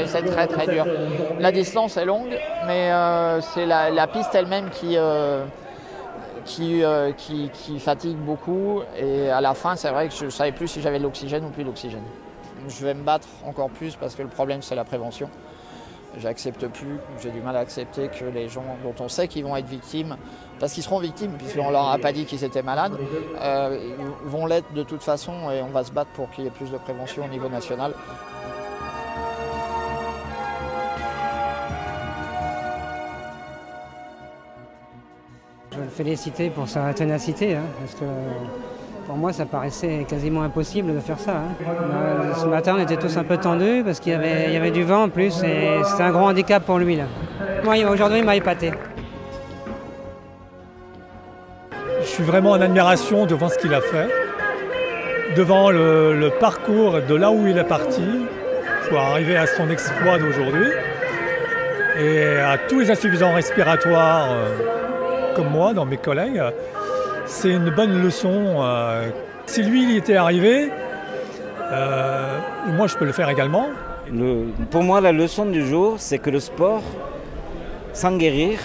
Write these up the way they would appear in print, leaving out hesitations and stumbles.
C'est très très dur. La distance est longue, mais c'est la piste elle-même qui fatigue beaucoup. Et à la fin, c'est vrai que je ne savais plus si j'avais de l'oxygène ou plus d'oxygène. Je vais me battre encore plus parce que le problème, c'est la prévention. J'accepte plus, j'ai du mal à accepter que les gens dont on sait qu'ils vont être victimes, parce qu'ils seront victimes puisqu'on leur a pas dit qu'ils étaient malades, vont l'être de toute façon et on va se battre pour qu'il y ait plus de prévention au niveau national. Je veux le féliciter pour sa ténacité, parce que pour moi ça paraissait quasiment impossible de faire ça. Ce matin on était tous un peu tendus parce qu'il y avait du vent en plus et c'était un gros handicap pour lui. Moi aujourd'hui il m'a épaté. Je suis vraiment en admiration devant ce qu'il a fait, devant le parcours de là où il est parti pour arriver à son exploit d'aujourd'hui et à tous les insuffisants respiratoires comme moi, dans mes collègues. C'est une bonne leçon. Si lui, il y était arrivé, moi, je peux le faire également. Pour moi, la leçon du jour, c'est que le sport, sans guérir,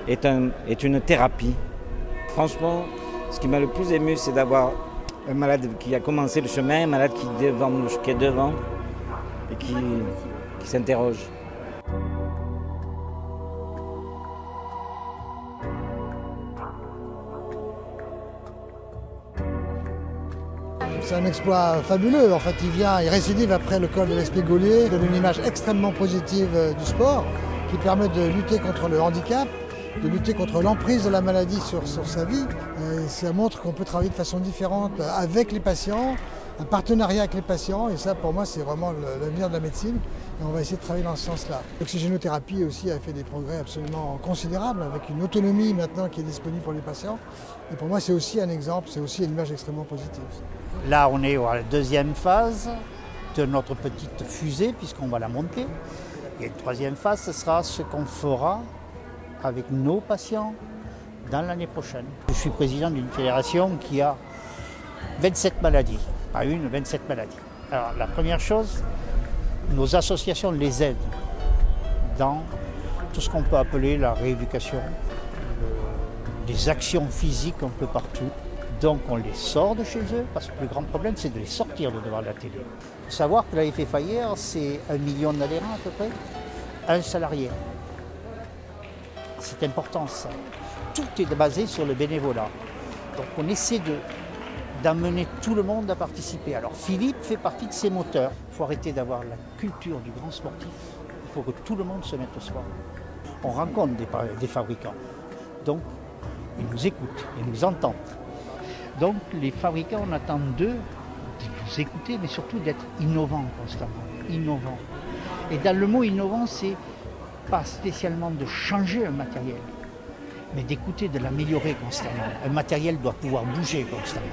est une thérapie. Franchement, ce qui m'a le plus ému, c'est d'avoir un malade qui a commencé le chemin, un malade qui est devant et qui s'interroge. C'est un exploit fabuleux. En fait, il récidive après le col de l'Espigoulier, donne une image extrêmement positive du sport qui permet de lutter contre le handicap, de lutter contre l'emprise de la maladie sur sa vie. Et ça montre qu'on peut travailler de façon différente avec les patients, un partenariat avec les patients. Et ça, pour moi, c'est vraiment l'avenir de la médecine. Et on va essayer de travailler dans ce sens-là. L'oxygénothérapie aussi a fait des progrès absolument considérables avec une autonomie maintenant qui est disponible pour les patients. Et pour moi, c'est aussi un exemple, c'est aussi une image extrêmement positive. Là, on est à la deuxième phase de notre petite fusée, puisqu'on va la monter. Et une troisième phase, ce sera ce qu'on fera avec nos patients dans l'année prochaine. Je suis président d'une fédération qui a 27 maladies, pas une, 27 maladies. Alors, la première chose, nos associations les aident dans tout ce qu'on peut appeler la rééducation, les actions physiques un peu partout, Donc on les sort de chez eux, parce que le plus grand problème c'est de les sortir de devant la télé. Il faut savoir que l'AFF Fayère, c'est 1 million d'adhérents à peu près, un salarié. C'est important ça. Tout est basé sur le bénévolat. Donc on essaie d'amener tout le monde à participer. Alors Philippe fait partie de ces moteurs. Il faut arrêter d'avoir la culture du grand sportif. Il faut que tout le monde se mette au sport. On rencontre des fabricants. Donc ils nous écoutent, ils nous entendent. Donc les fabricants, on attend d'eux de nous écouter, mais surtout d'être innovants constamment. Innovants. Et dans le mot innovant, c'est pas spécialement de changer un matériel, mais d'écouter, de l'améliorer constamment. Un matériel doit pouvoir bouger constamment.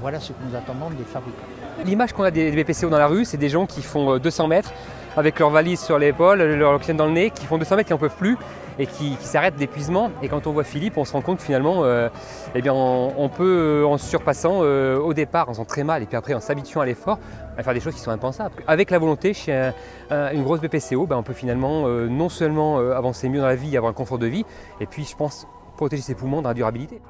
Voilà ce que nous attendons des fabricants. L'image qu'on a des BPCO dans la rue, c'est des gens qui font 200 mètres avec leur valise sur l'épaule, leur oxygène dans le nez, qui font 200 mètres, qui n'en peuvent plus et qui s'arrêtent d'épuisement. Et quand on voit Philippe, on se rend compte que finalement, eh bien, on peut, en se surpassant au départ, en faisant très mal, et puis après en s'habituant à l'effort, à faire des choses qui sont impensables. Avec la volonté, chez une grosse BPCO, on peut finalement non seulement avancer mieux dans la vie, avoir un confort de vie, et puis je pense protéger ses poumons dans la durabilité.